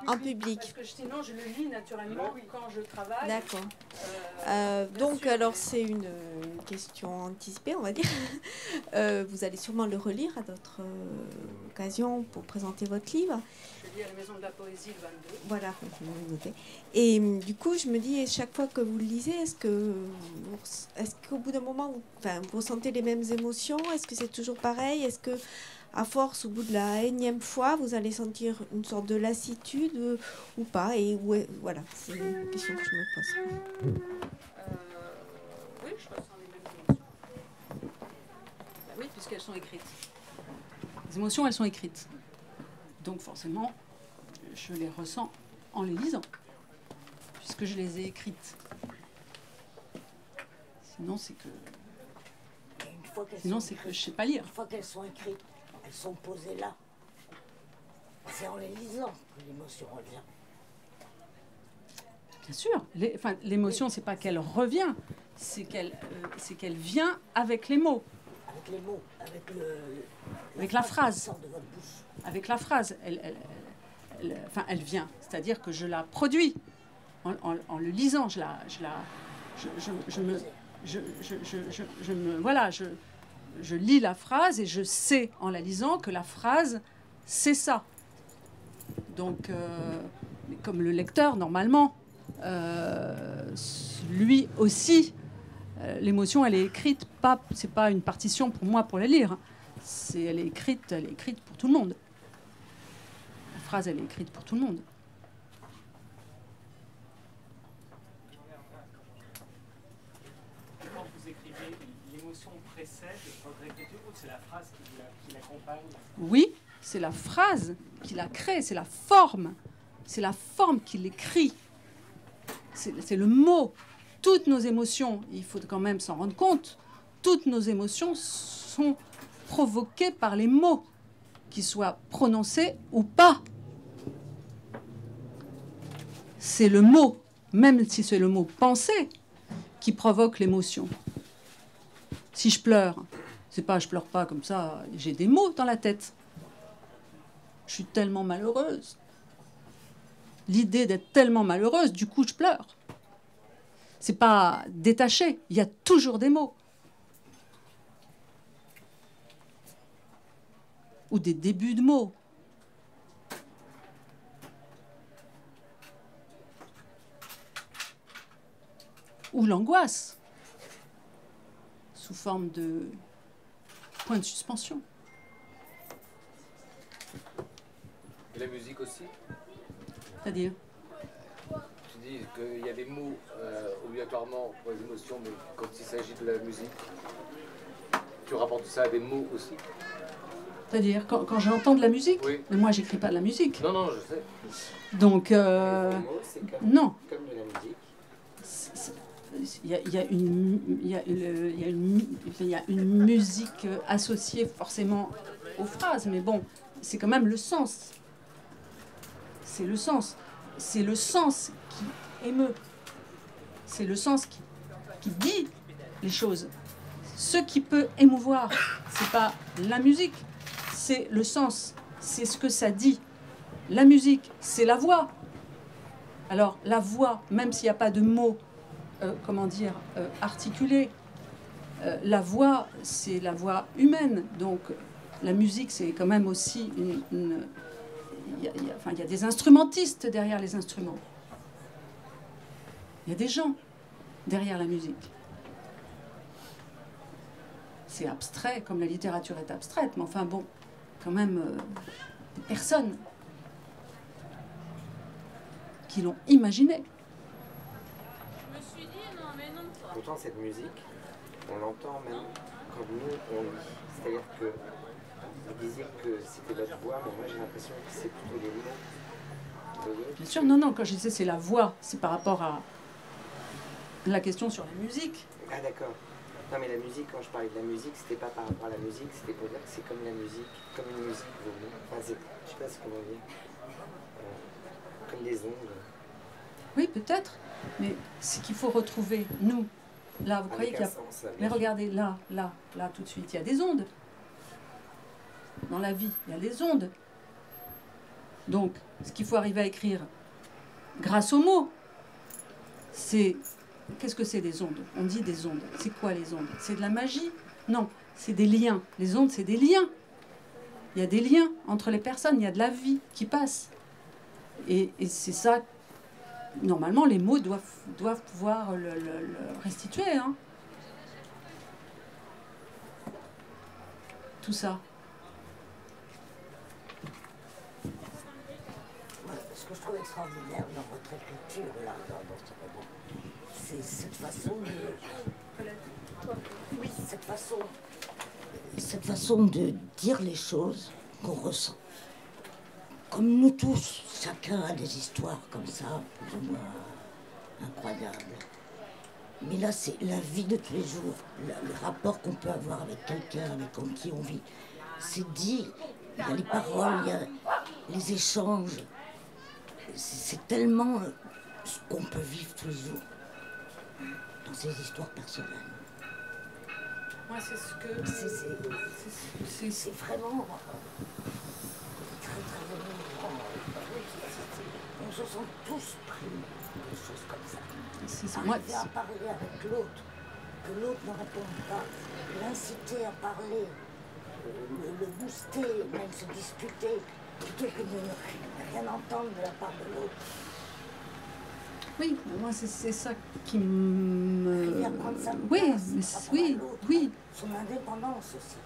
En public. Parce que sinon, je le lis naturellement quand je travaille. D'accord. Donc, alors, c'est une question anticipée, on va dire. Vous allez sûrement le relire à d'autres occasions pour présenter votre livre. Je lis à la Maison de la Poésie le 22. Voilà, vous notez. Et du coup, je me dis, chaque fois que vous le lisez, est-ce qu'au bout d'un moment, vous ressentez les mêmes émotions? Est-ce que c'est toujours pareil? Est-ce que à force, au bout de la énième fois, vous allez sentir une sorte de lassitude ou pas? Et voilà, c'est une question que je me pose. Oui, je ressens les mêmes émotions. Oui, puisqu'elles sont écrites. Les émotions, elles sont écrites. Donc forcément, je les ressens en les lisant, puisque je les ai écrites. Sinon, c'est que je ne sais pas lire. Une fois qu'elles sont écrites, elles sont posées là. C'est en les lisant que l'émotion revient. Bien sûr. L'émotion, c'est pas qu'elle revient, c'est qu'elle vient avec les mots. Avec les mots, avec la phrase. qui sort de votre bouche. Avec la phrase. Elle vient. C'est-à-dire que je la produis. En le lisant, je lis la phrase et je sais en la lisant que la phrase, c'est ça. Donc, comme le lecteur, normalement, lui aussi, l'émotion, elle est écrite, c'est pas une partition pour moi pour la lire. Elle est écrite pour tout le monde. La phrase, elle est écrite pour tout le monde. Quand vous écrivez, l'émotion précède votre écriture ou c'est la phrase qui l'accompagne? Oui, c'est la phrase qui la crée, c'est la forme. C'est la forme qui l'écrit. C'est le mot. Toutes nos émotions, il faut quand même s'en rendre compte, toutes nos émotions sont provoquées par les mots, qu'ils soient prononcés ou pas. C'est le mot, même si c'est le mot pensée, qui provoque l'émotion. Si je pleure, je pleure pas comme ça, j'ai des mots dans la tête. Je suis tellement malheureuse. L'idée d'être tellement malheureuse, du coup, je pleure. C'est pas détaché, il y a toujours des mots. Ou des débuts de mots. Ou l'angoisse, sous forme de point de suspension. Et la musique aussi? C'est-à-dire? Tu dis qu'il y a des mots obligatoirement pour les émotions, mais quand il s'agit de la musique, tu rapportes ça à des mots aussi? C'est-à-dire, quand j'entends de la musique? Oui. Mais moi, j'écris pas de la musique. Non, non, je sais. Donc, Les mots, c'est non. comme de la musique. Il y a une musique associée forcément aux phrases, mais bon, c'est quand même le sens. c'est le sens. C'est le sens qui émeut. C'est le sens qui dit les choses. Ce qui peut émouvoir, c'est pas la musique, c'est le sens. C'est ce que ça dit. La musique, c'est la voix. Alors, la voix, même s'il n'y a pas de mots, articulés, la voix, c'est la voix humaine. Donc, la musique, c'est quand même aussi il y a des instrumentistes derrière les instruments. Il y a des gens derrière la musique. C'est abstrait, comme la littérature est abstraite, mais enfin bon, quand même, des personnes qui l'ont imaginé. Pourtant, cette musique, on l'entend même quand nous, on lit. C'est-à-dire que vous disiez que c'était votre voix, mais moi j'ai l'impression que c'est plutôt les mots. Vous voyez ? Bien sûr, non, quand je disais c'est la voix, c'est par rapport à la question sur la musique. Ah d'accord. Non mais la musique, quand je parlais de la musique, c'était pas par rapport à la musique, c'était pour dire que c'est comme la musique, comme une musique, vos mots. Enfin, je sais pas ce qu'on va dire. Comme des ondes. Oui, peut-être, mais c'est qu'il faut retrouver, nous, là, vous croyez Avec qu'il y a... un sens, là, Mais regardez, là, tout de suite, il y a des ondes. Dans la vie, il y a des ondes. Donc, ce qu'il faut arriver à écrire grâce aux mots, c'est... Qu'est-ce que c'est des ondes? On dit des ondes. C'est quoi les ondes? C'est de la magie? Non, c'est des liens. Les ondes, c'est des liens. Il y a des liens entre les personnes, il y a de la vie qui passe. Et c'est ça, normalement, les mots doivent pouvoir le restituer. Hein. Tout ça. Ce que je trouve extraordinaire dans votre écriture, là, dans ce roman, c'est cette façon de... Oui, cette façon de dire les choses qu'on ressent. Comme nous tous, chacun a des histoires comme ça, plus ou moins incroyables. Mais là, c'est la vie de tous les jours, le rapport qu'on peut avoir avec quelqu'un, avec qui on vit. C'est dit, il y a les paroles, il y a les échanges. C'est tellement ce qu'on peut vivre tous les jours dans ces histoires personnelles. Moi, c'est ce que... C'est vraiment très très émouvant. On se sent tous pris des choses comme ça. C'est ça. Arriver à parler avec l'autre, que l'autre ne réponde pas, l'inciter à parler, le booster, même se disputer, plutôt que de ne rien entendre de la part de l'autre. Oui, moi c'est ça qui me... Et apprendre sa Oui, place, oui, l'autre, oui. Son indépendance aussi.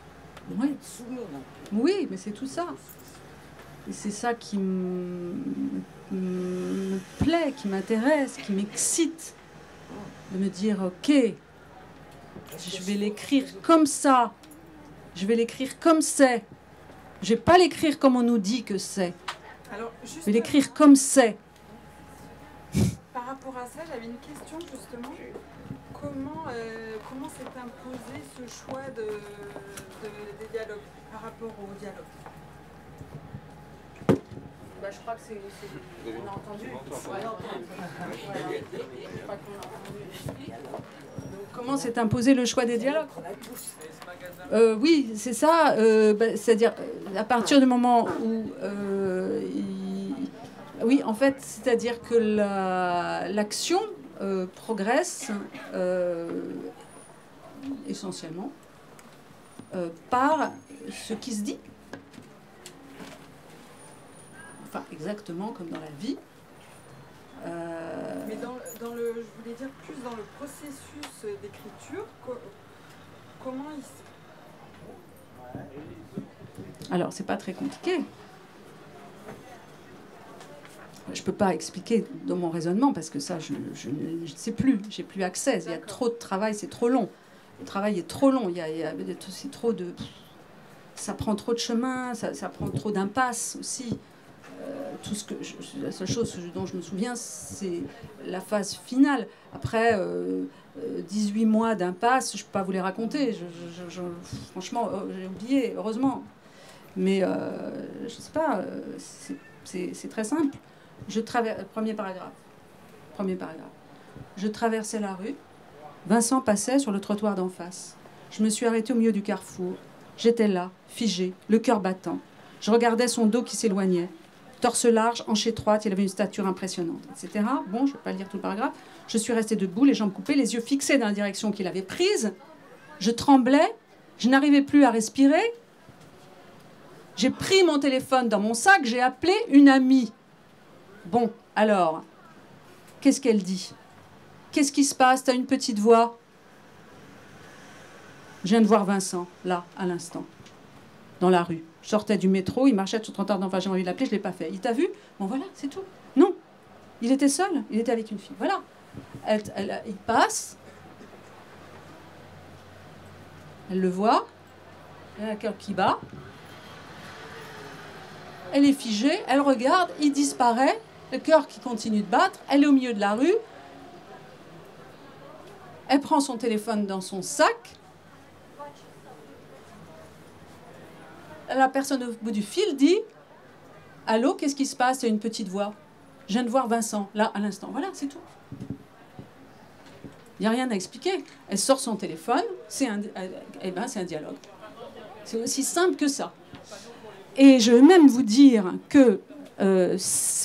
Oui. Être soumis non plus. Oui, mais c'est tout ça. Et c'est ça qui me plaît, qui m'intéresse, qui m'excite. De me dire, ok, je vais l'écrire comme ça. Je vais l'écrire comme c'est. Je vais pas l'écrire comme on nous dit que c'est. Alors, Je vais l'écrire comme c'est. par rapport à ça, j'avais une question justement. Comment s'est imposé ce choix des dialogues par rapport au dialogue? Bah, je crois que c'est... On a entendu. Ouais. Je crois qu'on a entendu. Comment s'est imposé le choix des dialogues? Oui, c'est ça. C'est-à-dire, à partir du moment où... oui, en fait, c'est-à-dire que l'action progresse essentiellement par ce qui se dit. Enfin, exactement comme dans la vie. Mais je voulais dire plus dans le processus d'écriture, comment il se... Alors, c'est pas très compliqué. Je peux pas expliquer dans mon raisonnement parce que ça, je ne sais plus. J'ai plus accès. Il y a trop de travail, c'est trop long. Le travail est trop long. C'est trop de... Ça prend trop de chemin, ça prend trop d'impasses aussi. La seule chose dont je me souviens, c'est la phase finale. Après 18 mois d'impasse, je ne peux pas vous les raconter. Franchement, j'ai oublié, heureusement. Mais je ne sais pas, c'est très simple. Premier paragraphe. Je traversais la rue. Vincent passait sur le trottoir d'en face. Je me suis arrêtée au milieu du carrefour. J'étais là, figée, le cœur battant. Je regardais son dos qui s'éloignait. Torse large, hanche étroite, il avait une stature impressionnante, etc. Bon, je ne vais pas lire tout le paragraphe. Je suis restée debout, les jambes coupées, les yeux fixés dans la direction qu'il avait prise. Je tremblais, je n'arrivais plus à respirer. J'ai pris mon téléphone dans mon sac, j'ai appelé une amie. Bon, alors, qu'est-ce qu'elle dit? Qu'est-ce qui se passe? T'as une petite voix. Je viens de voir Vincent, là, à l'instant, dans la rue. Je sortais du métro, il marchait sur le trottoir d'en face, j'ai envie de l'appeler, je ne l'ai pas fait. Il t'a vu? Bon, voilà, c'est tout. Non, il était seul, il était avec une fille. Voilà. Il passe, elle le voit, elle a le cœur qui bat, elle est figée, elle regarde, il disparaît, le cœur qui continue de battre, elle est au milieu de la rue, elle prend son téléphone dans son sac, la personne au bout du fil dit « Allô, qu'est-ce qui se passe ?» Il y a une petite voix. « Je viens de voir Vincent, là, à l'instant. » Voilà, c'est tout. Il n'y a rien à expliquer. Elle sort son téléphone, c'est un dialogue. C'est aussi simple que ça. Et je vais même vous dire que,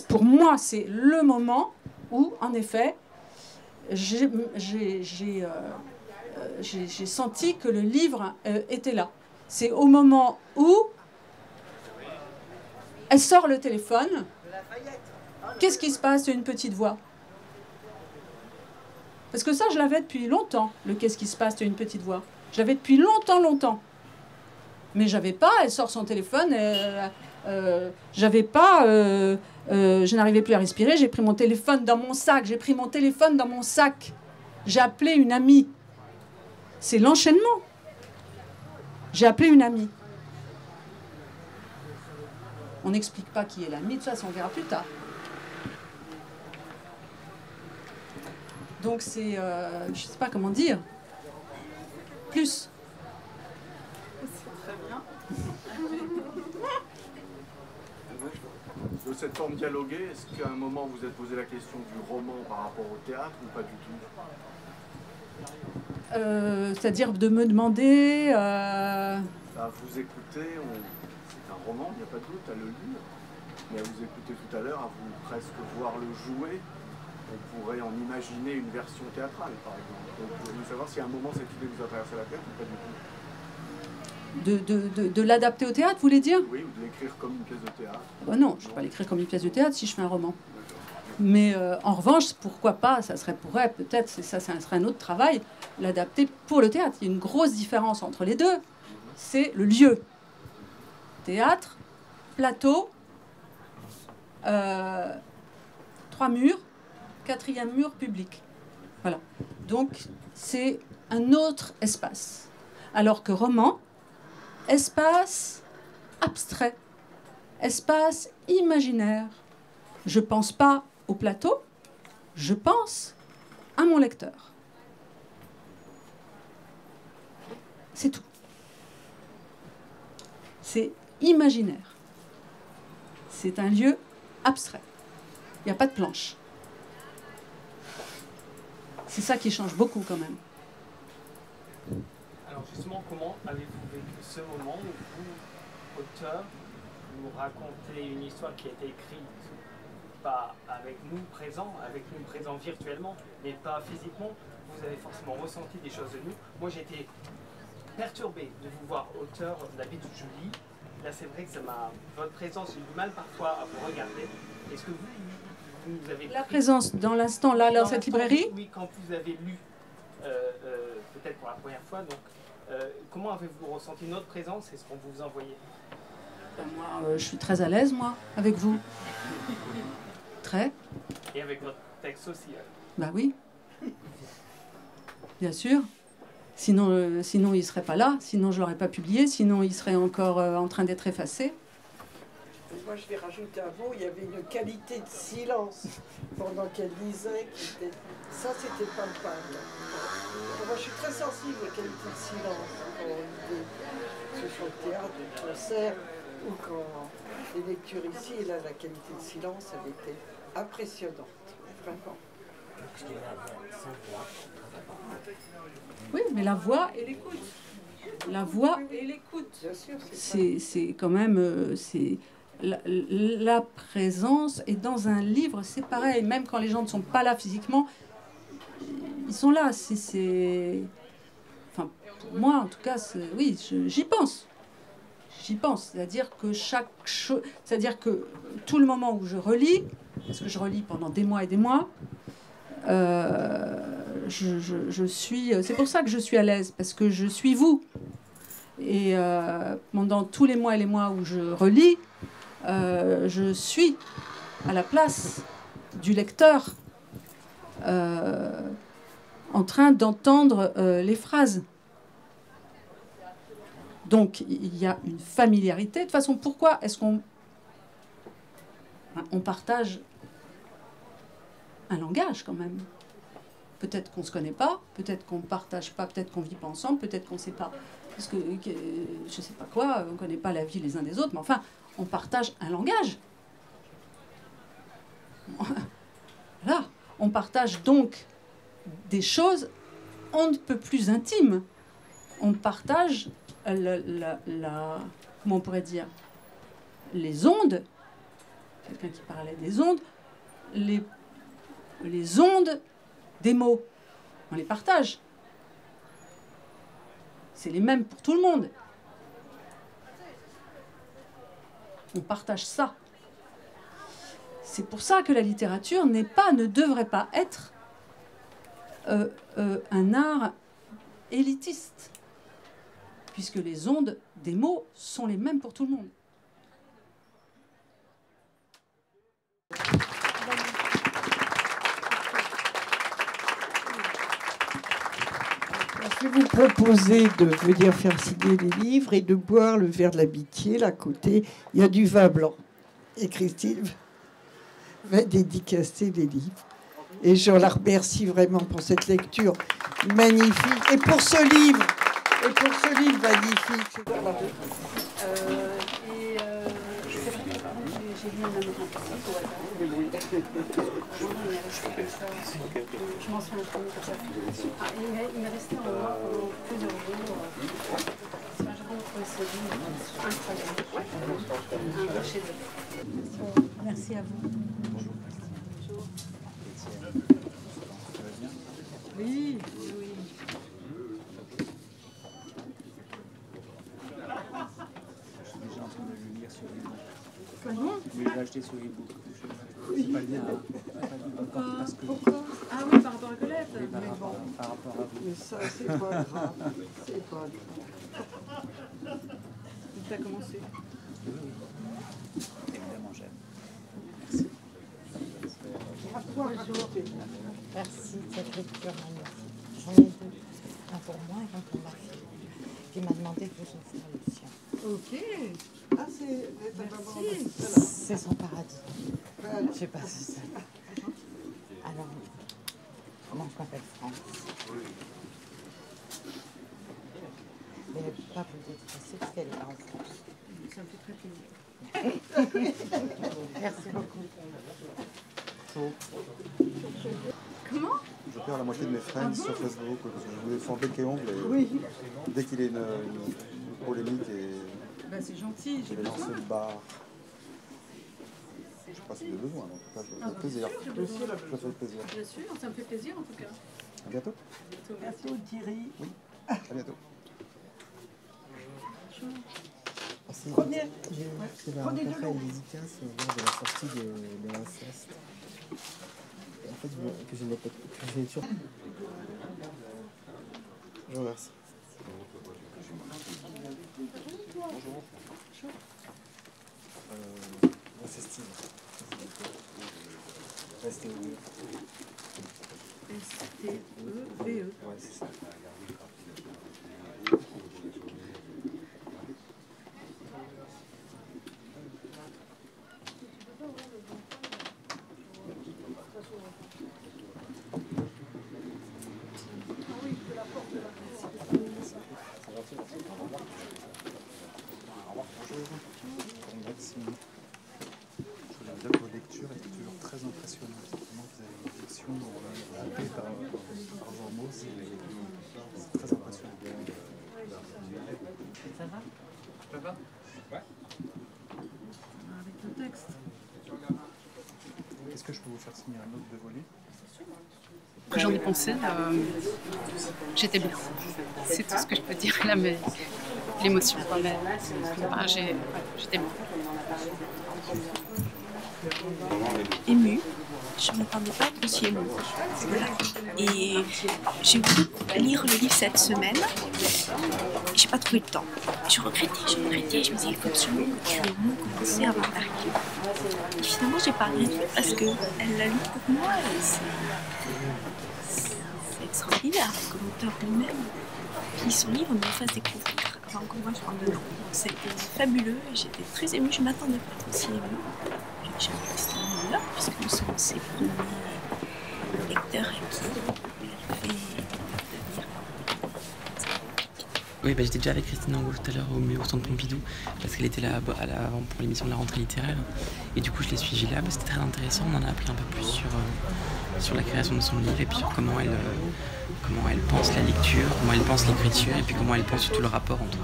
pour moi, c'est le moment où, en effet, j'ai senti que le livre était là. C'est au moment où elle sort le téléphone. Qu'est-ce qui se passe? Une petite voix. Parce que ça, je l'avais depuis longtemps, le qu'est-ce qui se passe? Une petite voix. Je l'avais depuis longtemps. Mais j'avais pas, elle sort son téléphone, j'avais pas, je n'arrivais plus à respirer, j'ai pris mon téléphone dans mon sac, j'ai appelé une amie. C'est l'enchaînement. J'ai appelé une amie. On n'explique pas qui est l'ami, de toute façon, on verra plus tard. Donc c'est, je ne sais pas comment dire, plus. C'est très bien. De cette forme dialoguée, est-ce qu'à un moment vous êtes posé la question du roman par rapport au théâtre ou pas du tout? C'est-à-dire de me demander... À vous écouter, c'est un roman, il n'y a pas de doute, à le lire, mais à vous écouter tout à l'heure, à vous presque voir le jouer, on pourrait en imaginer une version théâtrale, par exemple. Donc, je voulais savoir si à un moment cette idée vous a traversé la tête ou pas du tout. De l'adapter au théâtre, vous voulez dire? Oui, ou de l'écrire comme une pièce de théâtre. Non, je ne vais pas l'écrire comme une pièce de théâtre si je fais un roman. Mais en revanche, pourquoi pas, ça serait peut-être, ça serait un autre travail, l'adapter pour le théâtre. Il y a une grosse différence entre les deux. C'est le lieu. Théâtre, plateau, 3 murs, 4e mur public. Voilà. Donc, c'est un autre espace. Alors que roman, espace abstrait, espace imaginaire. Je ne pense pas au plateau, je pense à mon lecteur. C'est tout. C'est imaginaire. C'est un lieu abstrait. Il n'y a pas de planche. C'est ça qui change beaucoup quand même. Alors justement, comment avez-vous vécu ce moment où vous, auteur, vous racontez une histoire qui a été écrite pas avec nous présents virtuellement, mais pas physiquement? Vous avez forcément ressenti des choses de nous. Moi, j'ai été perturbé de vous voir auteur. D'habitude, je lis. Là, c'est vrai que ça m'a. Votre présence, j'ai du mal parfois à vous regarder. Est-ce que vous avez la présence dans l'instant là dans cette librairie? Oui, quand vous avez lu, peut-être pour la première fois. Donc, comment avez-vous ressenti notre présence et ce qu'on vous envoyait? Moi, je suis très à l'aise, moi, avec vous. Très. Et avec votre texte aussi. Bah oui. Bien sûr. Sinon, sinon il ne serait pas là. Sinon, je ne l'aurais pas publié. Sinon, il serait encore en train d'être effacé. Moi, je vais rajouter un mot. Il y avait une qualité de silence pendant qu'elle lisait. Ça, c'était pas le palme. Moi, je suis très sensible aux qualités de silence. Que ce soit le théâtre, le concert, ou quand les lectures ici. Et là, la qualité de silence, elle était impressionnante, vraiment. Oui, mais la voix et l'écoute. La voix et l'écoute. Bien sûr, C'est quand même... c'est la présence. Et dans un livre, c'est pareil. Même quand les gens ne sont pas là physiquement, ils sont là. Enfin, pour moi, en tout cas, oui, j'y pense. J'y pense. C'est-à-dire que chaque chose... C'est-à-dire que tout le moment où je relis, parce que je relis pendant des mois et des mois, je suis... C'est pour ça que je suis à l'aise, parce que je suis vous. Et pendant tous les mois et les mois où je relis, je suis à la place du lecteur en train d'entendre les phrases. Donc, il y a une familiarité. De toute façon, pourquoi est-ce qu'on partage un langage quand même? Peut-être qu'on ne se connaît pas, peut-être qu'on ne partage pas, peut-être qu'on ne vit pas ensemble, peut-être qu'on ne sait pas. Parce que, je ne sais pas quoi, on ne connaît pas la vie les uns des autres, mais enfin, on partage un langage. Voilà. On partage donc des choses on ne peut plus intimes. On partage comment on pourrait dire, les ondes, quelqu'un qui parlait des ondes, les ondes des mots, on les partage. C'est les mêmes pour tout le monde. On partage ça. C'est pour ça que la littérature ne devrait pas être un art élitiste, puisque les ondes des mots sont les mêmes pour tout le monde. Je vais vous proposer de venir faire signer les livres et de boire le verre de l'amitié. Là, à côté, il y a du vin blanc. Et Christine va dédicacer les livres. Et je la remercie vraiment pour cette lecture magnifique. Et pour ce livre. Et pour ce livre magnifique. J'ai lu un américain classique au hasard. Je m'en suis imprimé comme ça. Il m'est resté en moi pendant plusieurs jours. J'ai vraiment trouvé ce livre incroyable. Un vrai chef-d'œuvre. Merci à vous. Bonjour. Oui, oui. Je suis déjà en train de le lire sur ebook. Comment? Je l'ai acheté sur ebook. Je sais pas le lire. Pourquoi? Ah oui, par rapport à Colette. Oui, par rapport à vous. Mais ça, c'est pas grave. C'est pas grave. Tu as commencé. Oui, oui. Évidemment, j'aime. Merci. Merci de cette lecture magnifique. J'en ai deux. Un pour moi et un pour ma fille. Qui m'a demandé de vous offrir le sien. Ok. Ah, c'est... Merci. C'est son paradis. Je sais pas si c'est ça. Alors, moi je m'appelle France. Mais elle ne peut pas vous le détester parce qu'elle est pas en France. Ça me fait très plaisir. Merci beaucoup. Comment? Je perds la moitié de mes friends sur Facebook parce que je voulais faire bec et ongle et dès qu'il y a une polémique et bah, c'est gentil, j'ai lancé besoin. le bar. Je sais pas si j'ai besoin, en tout cas, je fais plaisir. Je fais plaisir. Bien sûr, ça me fait plaisir en tout cas. À bientôt. Bientôt, Thierry. Oui, à bientôt. Prenez une rencontré une dédicace lors de la sortie de l'inceste. En fait, que j'ai sur... Je vous remercie. Bonjour. C'est Steve. STE-VE. STE-VE. Ouais, c'est ça. Je voulais dire que vos lectures étaient toujours très impressionnantes. C'est très impressionnant. Ça va? Ça va? Ouais. Avec le texte. Est-ce que je peux vous faire signer un autre de voler? Que j'en ai pensé, j'étais bien. C'est tout ce que je peux dire là, mais l'émotion. J'étais bien. Émue. Je ne m'attendais pas à être aussi émue. Voilà. Et j'ai voulu lire le livre cette semaine. J'ai pas trouvé le temps. Je regrettais. Je me disais, il faut absolument que tu aies commencer avant d'arriver. Et finalement, j'ai pas regretté parce qu'elle l'a lu pour moi. Et c'est extraordinaire que l'auteur lui-même, qui son livre me fasse découvrir avant que moi je rentre dedans. C'était fabuleux et j'étais très émue. Je ne m'attendais pas à être aussi émue. J'ai resté là puisque nous sommes ses premiers lecteurs et qui fait devenir. Oui, j'étais déjà avec Christine Angot tout à l'heure au Centre Pompidou parce qu'elle était là avant pour l'émission de la rentrée littéraire et du coup je l'ai suivie là. C'était très intéressant, on en a appris un peu plus sur la création de son livre et puis sur comment elle pense la lecture, comment elle pense l'écriture et puis comment elle pense surtout le rapport entre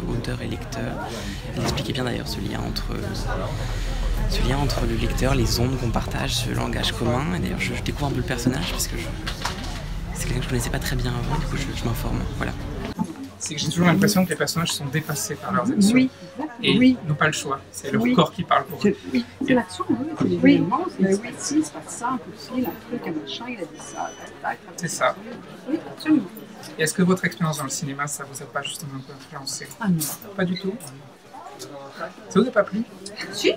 auteur et lecteur. Elle expliquait bien d'ailleurs ce lien entre le lecteur, les ondes qu'on partage, ce langage commun. Et d'ailleurs je découvre un peu le personnage parce que c'est quelqu'un que je connaissais pas très bien avant, du coup je m'informe. Voilà. C'est que j'ai toujours l'impression que les personnages sont dépassés par leurs actions. Oui. Et n'ont pas le choix. C'est leur corps qui parle pour eux. Oui, c'est l'action, c'est l'événement, c'est oui, si, c'est pas ça, impossible, un truc, un machin, il a dit ça, tac. C'est ça. Oui, absolument. Et est-ce que votre expérience dans le cinéma, ça vous a pas justement un peu influencé? Ah non. Pas du tout? Ça vous a pas plu? Si.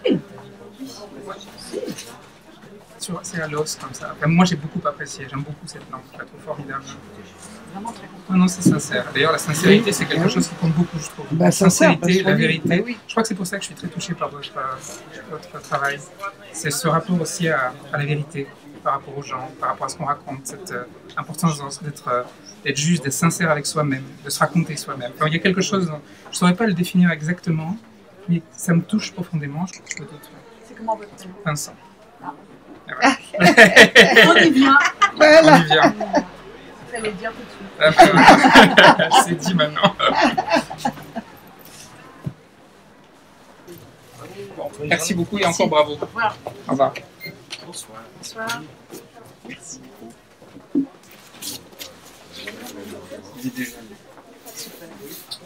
C'est à l'os comme ça. Enfin, moi j'ai beaucoup apprécié, j'aime beaucoup cette langue, je la trouve formidable. Vraiment très content. Non, c'est sincère. D'ailleurs, la sincérité, c'est quelque chose qui compte beaucoup, je trouve. La sincérité, la vérité. Oui. Je crois que c'est pour ça que je suis très touché par votre travail. C'est ce rapport aussi à la vérité, par rapport aux gens, par rapport à ce qu'on raconte, cette importance d'être juste, d'être sincère avec soi-même, de se raconter soi-même. Enfin, il y a quelque chose, je ne saurais pas le définir exactement, mais ça me touche profondément. Je trouve que c'est comment votre prénom? Vincent. Ah. Voilà. On y vient. Voilà. On y vient. Vous allez le dire tout de suite. C'est dit maintenant. Merci beaucoup et encore bravo. Au revoir. Au revoir. Bonsoir. Bonsoir. Merci. Il est déjà. Super.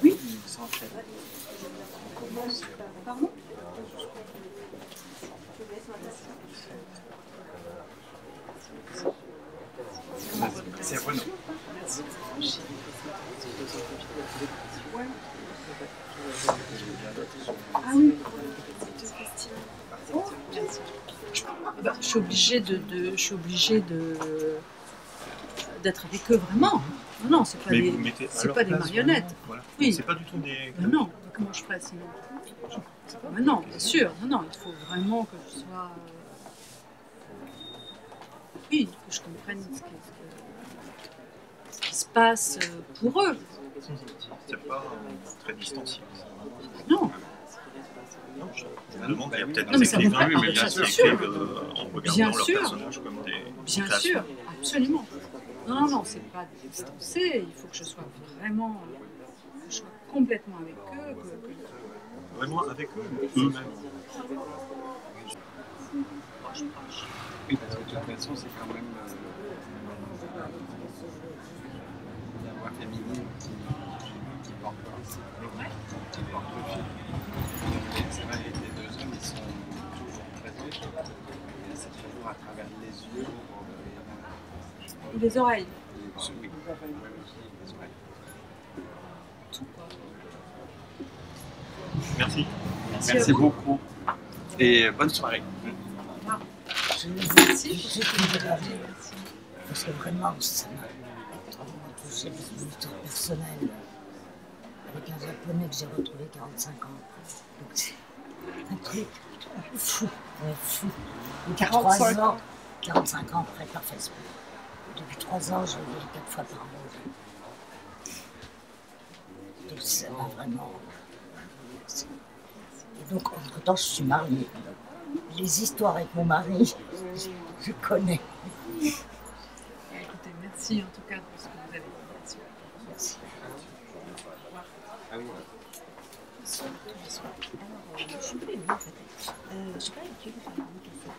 Oui. Pardon? C'est Renaud. Ah oui. Je suis obligée d'être avec eux vraiment. Non, c'est pas pas des marionnettes. Voilà. Oui. C'est pas du tout des. Non, comment je ferais sinon? Mais non, bien sûr. Non, il faut vraiment que je sois. Oui, que je comprenne ce qui se passe pour eux. C'est pas très distancié. Non. Non, je me demande, il y a peut-être Non, des mais ça écrivains va pas, qui sûr. écrivent en regardant leurs personnages comme des Bien créations. sûr, absolument. Non, c'est pas distancé. Il faut que je sois vraiment, que je sois complètement avec eux. Vraiment avec eux, eux-mêmes. Oui, parce que de toute façon, c'est quand même la voix féminine qui porte le film. C'est vrai, les deux hommes, ils sont toujours présents. Et c'est toujours à travers les yeux. Ou les oreilles. Oui. Merci. Merci beaucoup. Et bonne soirée. Merci. Parce que vraiment, ça m'a touché dans une histoire personnelle avec un japonais que j'ai retrouvé 45 ans. Donc c'est un truc fou, fou. Depuis 3 ans, 45 ans après par Facebook. Depuis 3 ans, je le lis 4 fois par mois. Donc ça m'a vraiment. Et donc, entre-temps, je suis mariée. Les histoires avec mon mari, je connais. Écoutez, merci en tout cas pour ce que vous soir. Alors, je suis pas émue en fait. Je sais pas avec qui vous faire un café.